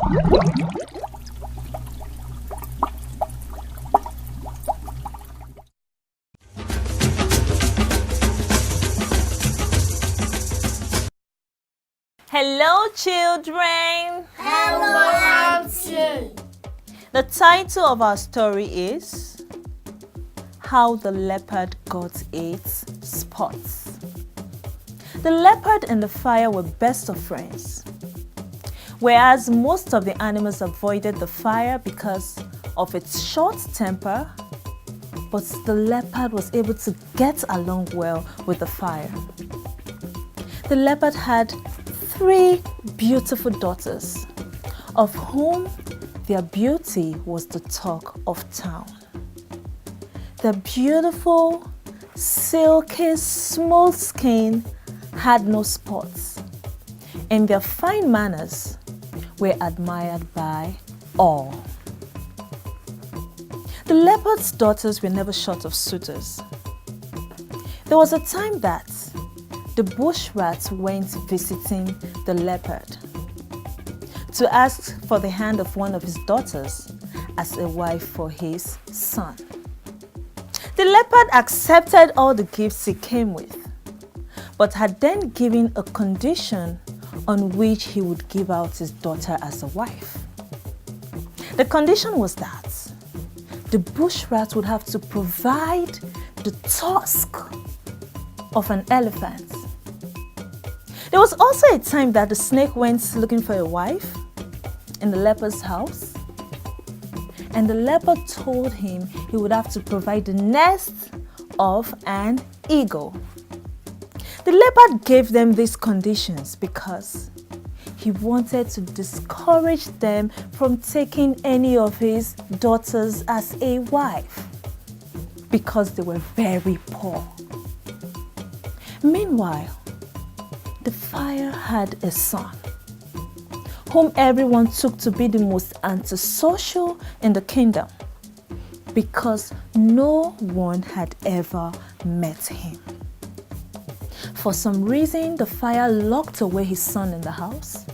Hello, children. Hello, Auntie. The title of our story is How the Leopard Got Its Spots. The leopard and the fire were best of friends. Whereas most of the animals avoided the fire because of its short temper, but the leopard was able to get along well with the fire. The leopard had 3 beautiful daughters, of whom their beauty was the talk of town. Their beautiful, silky, smooth skin had no spots, and their fine manners were admired by all. The leopard's daughters were never short of suitors. There was a time that the bush rat went visiting the leopard to ask for the hand of one of his daughters as a wife for his son. The leopard accepted all the gifts he came with, but had then given a condition on which he would give out his daughter as a wife. The condition was that the bush rat would have to provide the tusk of an elephant. There was also a time that the snake went looking for a wife in the leopard's house, and the leopard told him he would have to provide the nest of an eagle. The leopard gave them these conditions because he wanted to discourage them from taking any of his daughters as a wife because they were very poor. Meanwhile, the fire had a son whom everyone took to be the most antisocial in the kingdom because no one had ever met him. For some reason, the fire locked away his son in the house,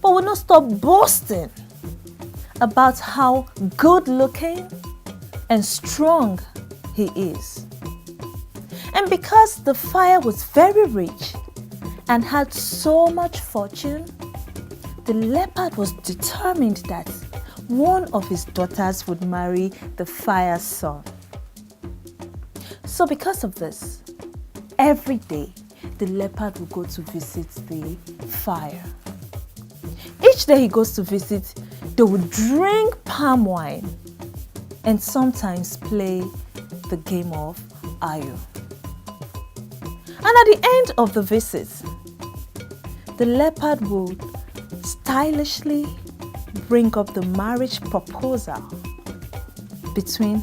but would not stop boasting about how good-looking and strong he is. And because the fire was very rich and had so much fortune, the leopard was determined that one of his daughters would marry the fire's son. So because of this, every day the leopard would go to visit the fire. Each day he goes to visit, they would drink palm wine and sometimes play the game of Ayo. And at the end of the visit, the leopard would stylishly bring up the marriage proposal between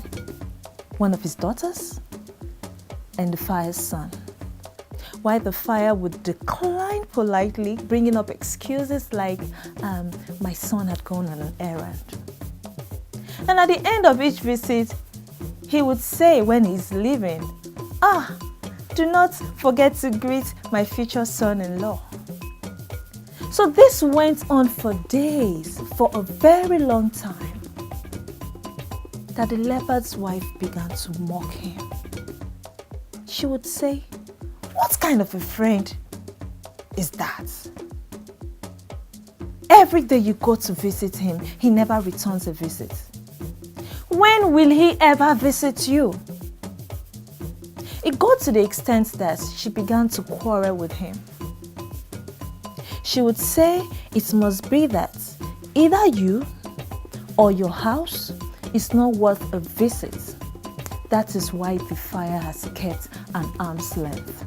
one of his daughters and the fire's son, while the fire would decline politely, bringing up excuses like, my son had gone on an errand. And at the end of each visit, he would say when he's leaving, do not forget to greet my future son-in-law. So this went on for days, for a very long time, that the leopard's wife began to mock him. She would say, "What kind of a friend is that? Every day you go to visit him, he never returns a visit. When will he ever visit you?" It got to the extent that she began to quarrel with him. She would say it must be that either you or your house is not worth a visit. That is why the fire has kept an arm's length.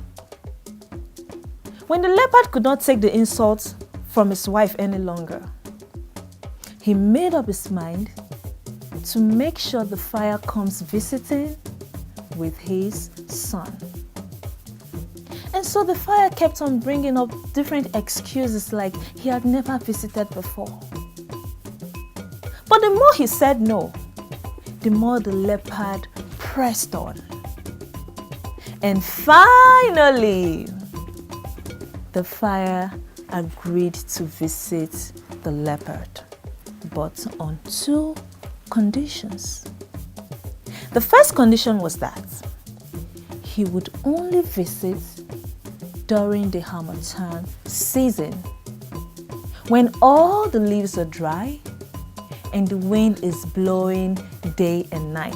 When the leopard could not take the insult from his wife any longer, he made up his mind to make sure the fire comes visiting with his son. And so the fire kept on bringing up different excuses like he had never visited before. But the more he said no, the more the leopard pressed on. And finally, the fire agreed to visit the leopard. but on 2 conditions. The first condition was that he would only visit during the Harmattan season, when all the leaves are dry and the wind is blowing day and night.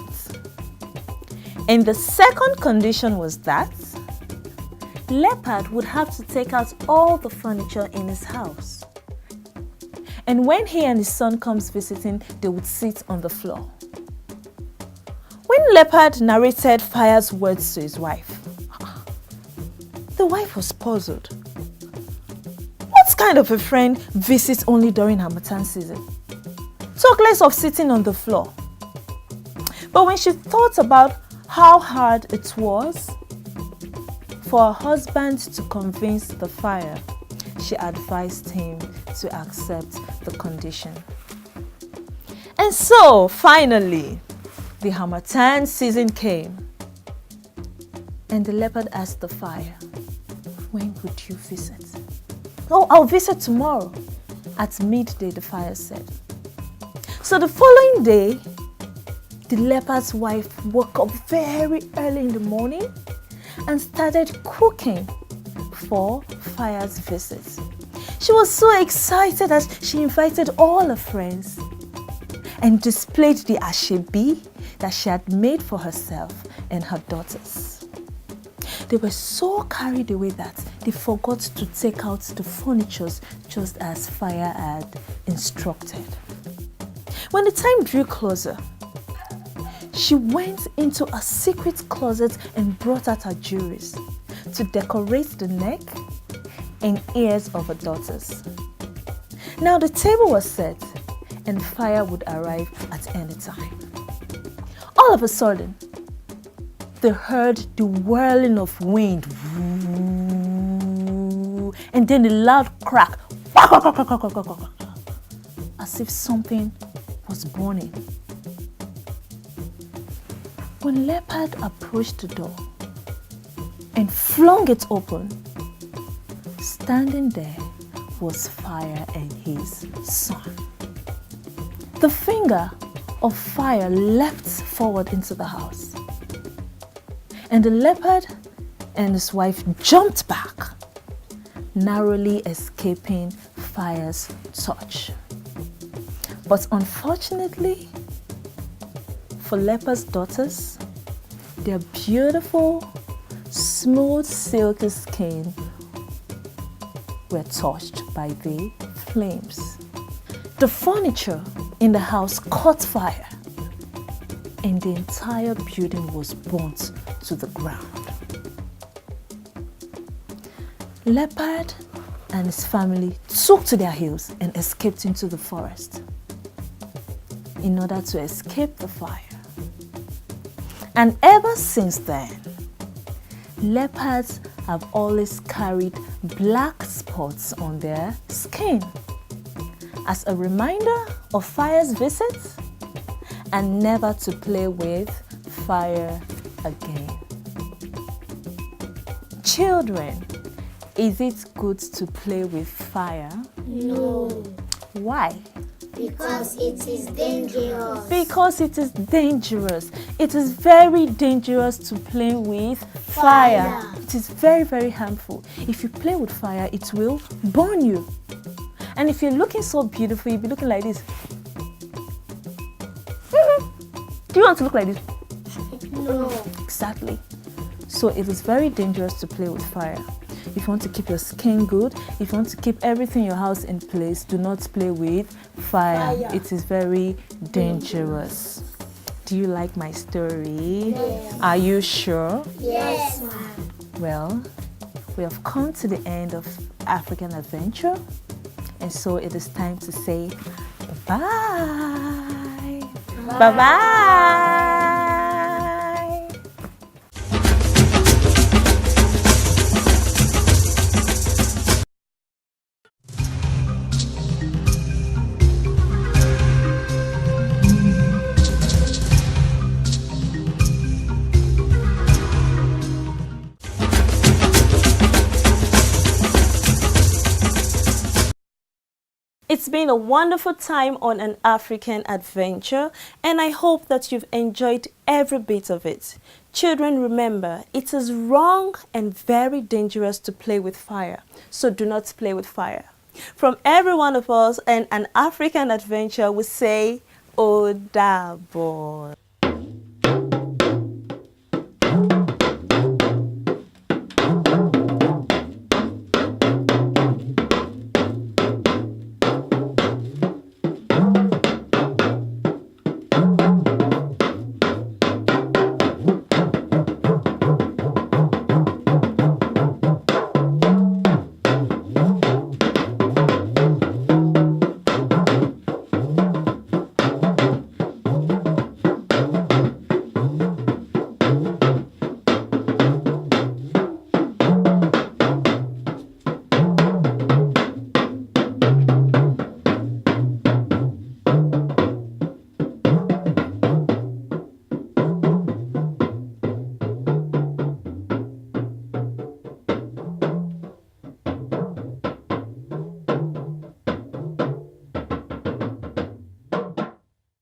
And the second condition was that Leopard would have to take out all the furniture in his house. And when he and his son comes visiting, they would sit on the floor. When Leopard narrated Fire's words to his wife, the wife was puzzled. What kind of a friend visits only during Harmattan season? Talk less of sitting on the floor. But when she thought about how hard it was for her husband to convince the Fire, she advised him to accept the condition. And so, finally, the Harmattan season came, and the Leopard asked the Fire, "When would you visit?" "Oh, I'll visit tomorrow," at midday, the Fire said. So the following day, the Leopard's wife woke up very early in the morning and started cooking for Fire's visit. She was so excited as she invited all her friends and displayed the ashebi that she had made for herself and her daughters. They were so carried away that they forgot to take out the furniture just as Fire had instructed. When the time drew closer, she went into a secret closet and brought out her jewelries to decorate the neck and ears of her daughters. Now the table was set and Fire would arrive at any time. All of a sudden, they heard the whirling of wind and then the loud crack as if something was burning. When Leopard approached the door and flung it open, standing there was Fire and his son. The finger of Fire leapt forward into the house, and the Leopard and his wife jumped back, narrowly escaping Fire's touch. But unfortunately for Leopard's daughters, their beautiful, smooth, silky skin were touched by the flames. The furniture in the house caught fire, and the entire building was burnt to the ground. Leopard and his family took to their heels and escaped into the forest in order to escape the fire. And ever since then, leopards have always carried black spots on their skin as a reminder of Fire's visit and never to play with fire again. Children, is it good to play with fire? No. Why? Because it is dangerous. Because it is dangerous. It is very dangerous to play with fire. It is very, very harmful. If you play with fire, it will burn you. And if you're looking so beautiful, you'll be looking like this. Do you want to look like this? No. Exactly. So it is very dangerous to play with fire. If you want to keep your skin good, if you want to keep everything in your house in place, do not play with fire. It is very dangerous. Do you like my story? Yes. Are you sure? Yes, ma'am. Well, we have come to the end of African Adventure, and so it is time to say bye. Bye-bye. It's been a wonderful time on an African adventure, and I hope that you've enjoyed every bit of it. Children, remember, it is wrong and very dangerous to play with fire, so do not play with fire. From every one of us and an African adventure, we say, Ó dàbọ̀.